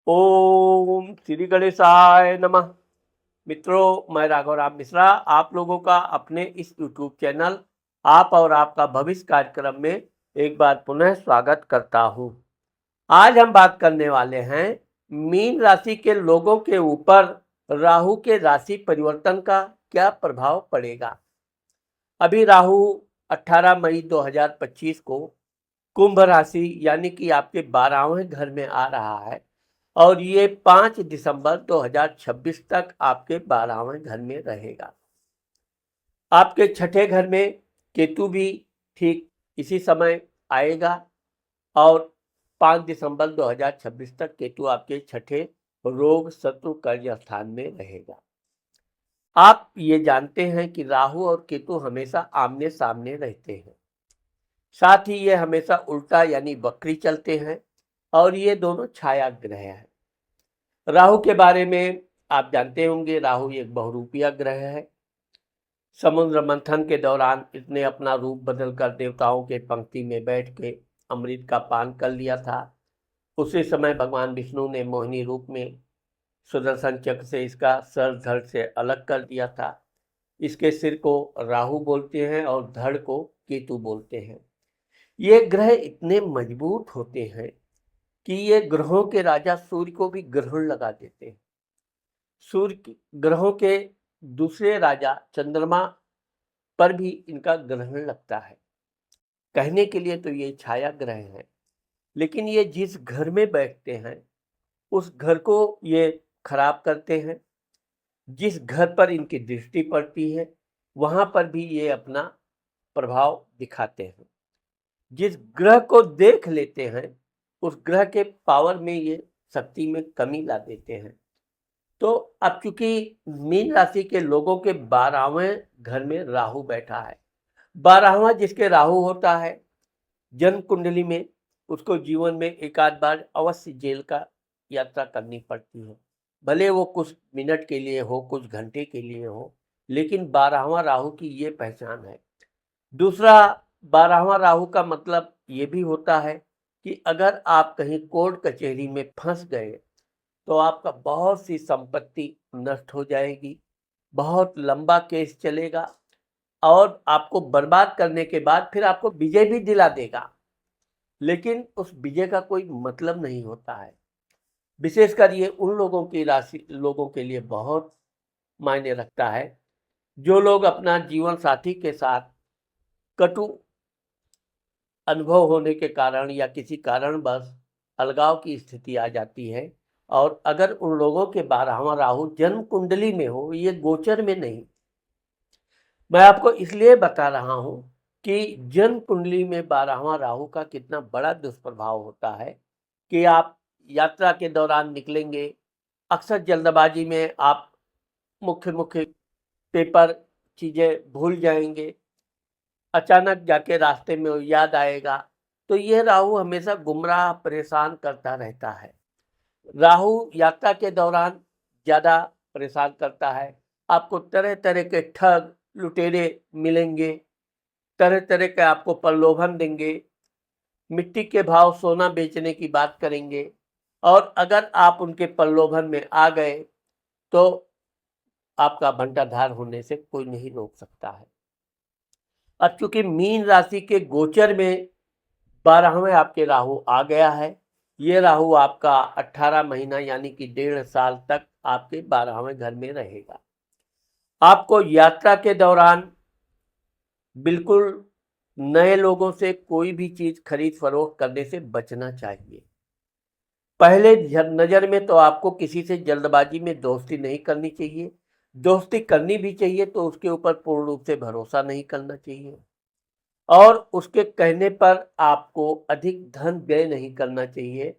ओम श्री गणेशाय नमः। मित्रों, मैं राघव राम मिश्रा आप लोगों का अपने इस YouTube चैनल आप और आपका भविष्य कार्यक्रम में एक बार पुनः स्वागत करता हूं। आज हम बात करने वाले हैं मीन राशि के लोगों के ऊपर राहु के राशि परिवर्तन का क्या प्रभाव पड़ेगा। अभी राहु 18 मई 2025 को कुंभ राशि यानी कि आपके 12वें घर में आ रहा है और ये 5 दिसंबर 2026 तक आपके 12वें घर में रहेगा। आपके छठे घर में केतु भी ठीक इसी समय आएगा और 5 दिसंबर 2026 तक केतु आपके छठे रोग शत्रु कर्ज स्थान में रहेगा। आप ये जानते हैं कि राहु और केतु हमेशा आमने सामने रहते हैं, साथ ही ये हमेशा उल्टा यानी वक्री चलते हैं और ये दोनों छाया ग्रह हैं। राहु के बारे में आप जानते होंगे, राहु एक बहुरूपिया ग्रह है। समुद्र मंथन के दौरान इसने अपना रूप बदलकर देवताओं के पंक्ति में बैठ के अमृत का पान कर लिया था। उसी समय भगवान विष्णु ने मोहिनी रूप में सुदर्शन चक्र से इसका सर धड़ से अलग कर दिया था। इसके सिर को राहु बोलते हैं और धड़ को केतु बोलते हैं। ये ग्रह इतने मजबूत होते हैं कि ये ग्रहों के राजा सूर्य को भी ग्रहण लगा देते हैं। सूर्य ग्रहों के दूसरे राजा चंद्रमा पर भी इनका ग्रहण लगता है। कहने के लिए तो ये छाया ग्रह हैं, लेकिन ये जिस घर में बैठते हैं उस घर को ये खराब करते हैं। जिस घर पर इनकी दृष्टि पड़ती है वहां पर भी ये अपना प्रभाव दिखाते हैं। जिस ग्रह को देख लेते हैं उस ग्रह के पावर में ये शक्ति में कमी ला देते हैं। तो अब चूंकि मीन राशि के लोगों के 12वें घर में राहु बैठा है, 12वां जिसके राहु होता है जन्म कुंडली में, उसको जीवन में एक आध बार अवश्य जेल का यात्रा करनी पड़ती है। भले वो कुछ मिनट के लिए हो, कुछ घंटे के लिए हो, लेकिन 12वां राहु की ये पहचान है। दूसरा, 12वां राहु का मतलब ये भी होता है कि अगर आप कहीं कोर्ट कचहरी में फंस गए तो आपका बहुत सी संपत्ति नष्ट हो जाएगी, बहुत लंबा केस चलेगा और आपको बर्बाद करने के बाद फिर आपको विजय भी दिला देगा, लेकिन उस विजय का कोई मतलब नहीं होता है। विशेषकर ये उन लोगों की राशि लोगों के लिए बहुत मायने रखता है जो लोग अपना जीवन साथी के साथ कटु अनुभव होने के कारण या किसी कारणवश अलगाव की स्थिति आ जाती है। और अगर उन लोगों के 12वां राहु जन्म कुंडली में हो, ये गोचर में नहीं। मैं आपको इसलिए बता रहा हूं कि जन्म कुंडली में 12वां राहु का कितना बड़ा दुष्प्रभाव होता है कि आप यात्रा के दौरान निकलेंगे, अक्सर जल्दबाजी में आप मुख्य मुख्य पेपर चीजें भूल जाएंगे, अचानक जाके रास्ते में याद आएगा। तो यह राहु हमेशा गुमराह परेशान करता रहता है। राहु यात्रा के दौरान ज्यादा परेशान करता है। आपको तरह तरह के ठग लुटेरे मिलेंगे, तरह तरह के आपको प्रलोभन देंगे, मिट्टी के भाव सोना बेचने की बात करेंगे और अगर आप उनके प्रलोभन में आ गए तो आपका भंटाधार होने से कोई नहीं रोक सकता है। अब चूंकि मीन राशि के गोचर में 12वें आपके राहु आ गया है, ये राहु आपका 18 महीना यानी कि 1.5 साल तक आपके 12वें घर में रहेगा। आपको यात्रा के दौरान बिल्कुल नए लोगों से कोई भी चीज खरीद फरोख्त करने से बचना चाहिए। पहले नजर में तो आपको किसी से जल्दबाजी में दोस्ती नहीं करनी चाहिए। दोस्ती करनी भी चाहिए तो उसके ऊपर पूर्ण रूप से भरोसा नहीं करना चाहिए और उसके कहने पर आपको अधिक धन व्यय नहीं करना चाहिए।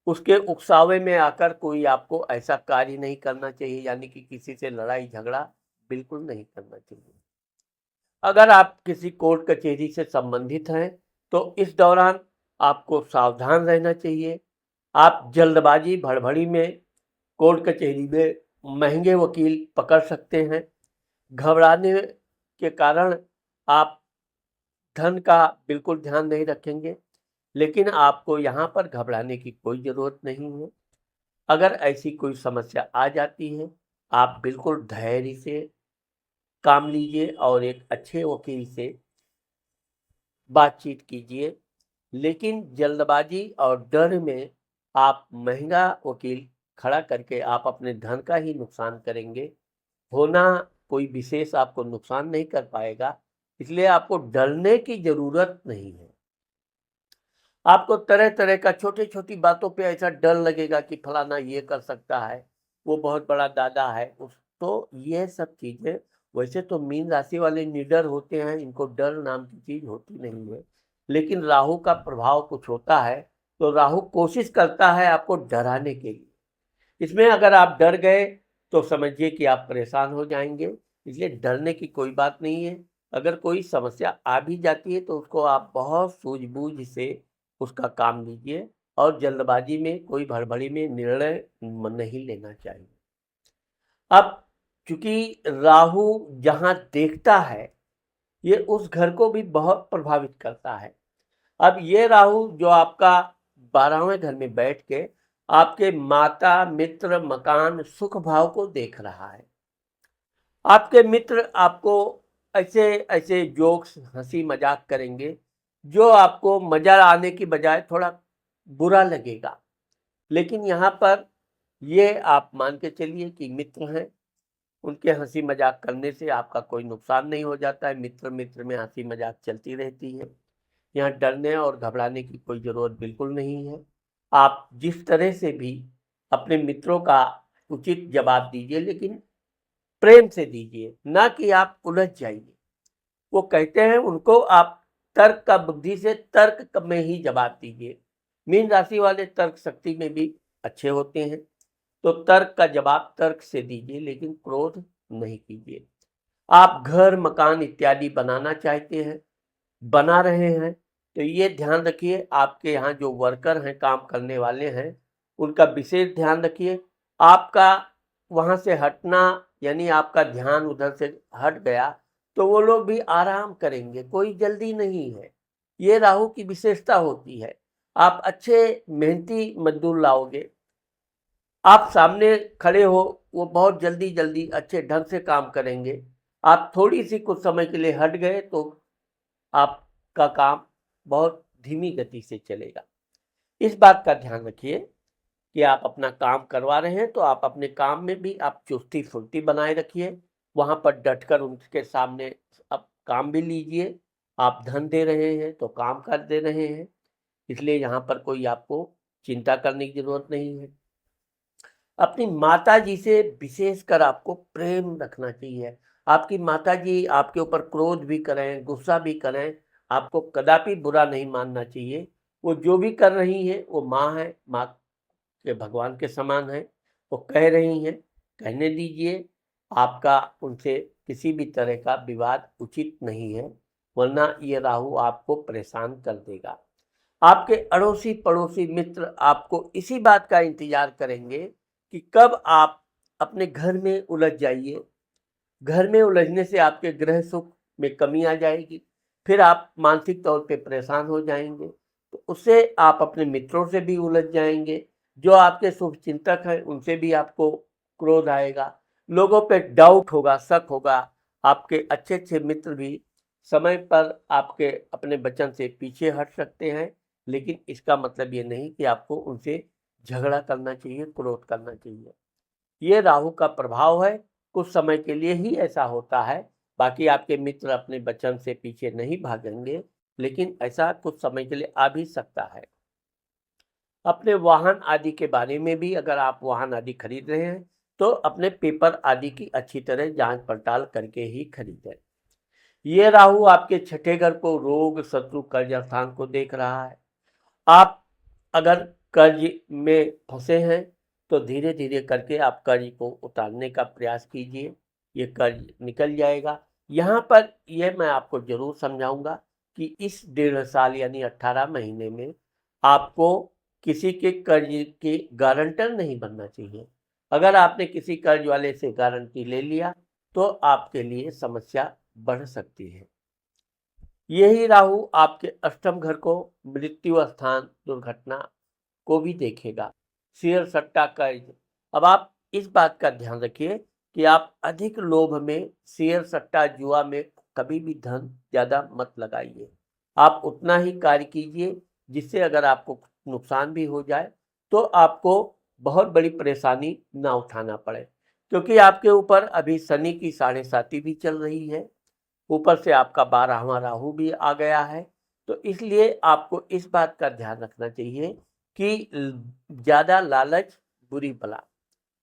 उसके उकसावे में आकर कोई आपको ऐसा कार्य नहीं करना चाहिए, यानी कि किसी से लड़ाई झगड़ा बिल्कुल नहीं करना चाहिए। अगर आप किसी कोर्ट कचहरी से संबंधित हैं तो इस दौरान आपको सावधान रहना चाहिए। आप जल्दबाजी भड़बड़ी में कोर्ट कचहरी में महंगे वकील पकड़ सकते हैं। घबराने के कारण आप धन का बिल्कुल ध्यान नहीं रखेंगे, लेकिन आपको यहाँ पर घबराने की कोई ज़रूरत नहीं है। अगर ऐसी कोई समस्या आ जाती है, आप बिल्कुल धैर्य से काम लीजिए और एक अच्छे वकील से बातचीत कीजिए। लेकिन जल्दबाजी और डर में आप महंगा वकील खड़ा करके आप अपने धन का ही नुकसान करेंगे। होना कोई विशेष आपको नुकसान नहीं कर पाएगा, इसलिए आपको डरने की ज़रूरत नहीं है। आपको तरह-तरह का छोटी-छोटी बातों पे ऐसा डर लगेगा कि फलाना ये कर सकता है, वो बहुत बड़ा दादा है। उस तो ये सब चीज़ें, वैसे तो मीन राशि वाले निडर होते हैं, इनको डर नाम की चीज़ होती नहीं है। लेकिन राहु का प्रभाव कुछ होता है, तो राहु कोशिश करता है आपको डराने के लिए। इसमें अगर आप डर गए तो समझिए कि आप परेशान हो जाएँगे, इसलिए डरने की कोई बात नहीं है। अगर कोई समस्या आ भी जाती है तो उसको आप बहुत सूझबूझ से उसका काम लीजिए और जल्दबाजी में कोई हड़बड़ी में निर्णय नहीं लेना चाहिए। अब चूँकि राहु जहाँ देखता है, ये उस घर को भी बहुत प्रभावित करता है। अब ये राहु जो आपका 12वें घर में बैठ के आपके माता, मित्र, मकान, सुख भाव को देख रहा है। आपके मित्र आपको ऐसे-ऐसे जोक्स, हँसी मज़ाक करेंगे, जो आपको मज़ा आने की बजाय थोड़ा बुरा लगेगा। लेकिन यहाँ पर ये आप मान के चलिए कि मित्र हैं, उनके हँसी मज़ाक करने से आपका कोई नुकसान नहीं हो जाता है, मित्र-मित्र में हँसी मज़ाक चलती रहती है। यहाँ डरने और घबराने की कोई ज़रूरत बिल्कुल नहीं है। आप जिस तरह से भी अपने मित्रों का उचित जवाब दीजिए, लेकिन प्रेम से दीजिए, ना कि आप उलझ जाइए। वो कहते हैं उनको आप तर्क का बुद्धि से तर्क में ही जवाब दीजिए। मीन राशि वाले तर्क शक्ति में भी अच्छे होते हैं, तो तर्क का जवाब तर्क से दीजिए, लेकिन क्रोध नहीं कीजिए। आप घर, मकान इत्यादि बनाना चाहते हैं, बना रहे हैं, तो ये ध्यान रखिए आपके यहाँ जो वर्कर हैं, काम करने वाले हैं, उनका विशेष ध्यान रखिए। आपका वहाँ से हटना यानी आपका ध्यान उधर से हट गया, तो वो लोग भी आराम करेंगे, कोई जल्दी नहीं है। ये राहु की विशेषता होती है। आप अच्छे मेहनती मज़दूर लाओगे, आप सामने खड़े हो, वो बहुत जल्दी-जल्दी अच्छे ढंग से काम करेंगे। आप थोड़ी-सी कुछ समय के लिए हट गए तो आपका काम बहुत धीमी गति से चलेगा। इस बात का ध्यान रखिए कि आप अपना काम करवा रहे हैं तो आप अपने काम में भी आप चुस्ती-फुर्ती बनाए रखिए। वहाँ पर डटकर उनके सामने आप काम भी लीजिए। आप धन दे रहे हैं तो काम कर दे रहे हैं, इसलिए यहाँ पर कोई आपको चिंता करने की ज़रूरत नहीं है। अपनी माताजी से विशेषकर आपको प्रेम रखना चाहिए। आपकी माताजी आपके ऊपर क्रोध भी करें, गुस्सा भी करें, आपको कदापि बुरा नहीं मानना चाहिए। वो जो भी कर रही हैं, वो माँ हैं, माँ के भगवान के समान हैं। वो कह रही हैं, कहने दीजिए। आपका उनसे किसी भी तरह का विवाद उचित नहीं है, वरना ये राहु आपको परेशान कर देगा। आपके अड़ोसी-पड़ोसी मित्र आपको इसी बात का इंतज़ार करेंगे कि कब आप अपने घर में उलझ जाइए। घर में उलझने से आपके गृह सुख में कमी आ जाएगी, फिर आप मानसिक तौर पे परेशान हो जाएँगे। तो उससे आप अपने मित्रों से भी उलझ जाएँगे, जो आपके शुभचिंतक हैं उनसे भी आपको क्रोध आएगा, लोगों पे डाउट होगा, शक होगा। आपके अच्छे-अच्छे मित्र भी समय पर आपके अपने वचन से पीछे हट सकते हैं, लेकिन इसका मतलब ये नहीं कि आपको उनसे झगड़ा करना चाहिए, क्रोध करना चाहिए। ये राहु का प्रभाव है, कुछ समय के लिए ही ऐसा होता है, बाकी आपके मित्र अपने वचन से पीछे नहीं भागेंगे, लेकिन ऐसा कुछ समय के लिए आ भी सकता है। अपने वाहन आदि के बारे में भी अगर आप वाहन आदि खरीद रहे हैं, तो अपने पेपर आदि की अच्छी तरह जाँच-पड़ताल करके ही खरीदें। ये राहु आपके छठे घर को रोग, शत्रु, कर्ज स्थान को देख रहा है। आप अगर कर्ज में फँसे हैं, तो धीरे-धीरे करके आप कर्ज को उतारने का प्रयास कीजिए, ये कर्ज निकल जाएगा। यहाँ पर ये मैं आपको ज़रूर समझाऊँगा कि इस 1.5 साल यानी 18 महीने में आपको किसी के कर्ज के गारंटर नहीं बनना चाहिए। अगर आपने किसी कर्ज वाले से गारंटी ले लिया, तो आपके लिए समस्या बढ़ सकती है। यही राहु आपके अष्टम घर को मृत्यु स्थान, दुर्घटना को भी देखेगा। शेयर सट्टा कर्ज। अब आप इस बात का ध्यान रखिए कि आप अधिक लोभ में शेयर सट्टा जुआ में कभी भी धन ज़्यादा मत लगाइए। आप उतना ही कार्य कीजिए जिससे अगर आपको नुकसान भी हो जाए तो आपको बहुत बड़ी परेशानी ना उठाना पड़े, क्योंकि आपके ऊपर अभी शनि की 7.5 भी चल रही है, ऊपर से आपका 12वां राहु भी आ गया है। तो इसलिए आपको इस बात का ध्यान रखना चाहिए कि ज़्यादा लालच बुरी बला।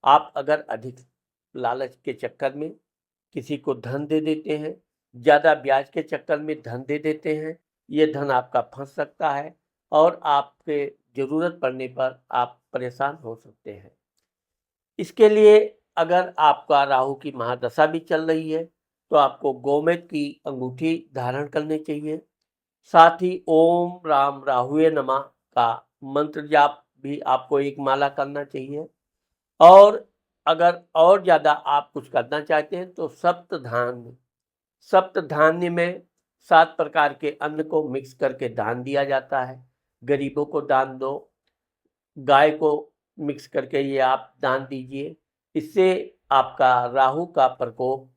आप अगर अधिक लालच के चक्कर में किसी को धन दे देते हैं, ज़्यादा ब्याज के चक्कर में धन दे देते हैं, ये धन आपका फंस सकता है और आपके ज़रूरत पड़ने पर आप परेशान हो सकते हैं। इसके लिए अगर आपका राहु की महादशा भी चल रही है तो आपको गोमेद की अंगूठी धारण करनी चाहिए। साथ ही ओम राम राहुए नमः का मंत्र जाप भी आपको एक माला करना चाहिए। और अगर और ज़्यादा आप कुछ करना चाहते हैं तो सप्त धान्य में 7 प्रकार के अन्न को मिक्स करके दान दिया जाता है। गरीबों को दान दो, गाय को मिक्स करके ये आप दान दीजिए। इससे आपका राहु का प्रकोप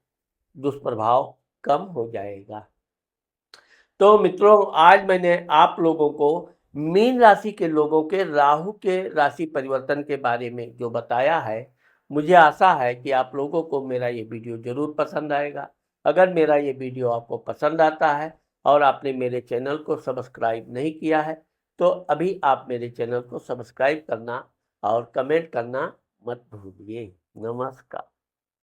दुष्प्रभाव कम हो जाएगा। तो मित्रों, आज मैंने आप लोगों को मीन राशि के लोगों के राहु के राशि परिवर्तन के बारे में जो बताया है, मुझे आशा है कि आप लोगों को मेरा ये वीडियो ज़रूर पसंद आएगा। अगर मेरा ये वीडियो आपको पसंद आता है और आपने मेरे चैनल को सब्सक्राइब नहीं किया है तो अभी आप मेरे चैनल को सब्सक्राइब करना और कमेंट करना मत भूलिए। नमस्कार।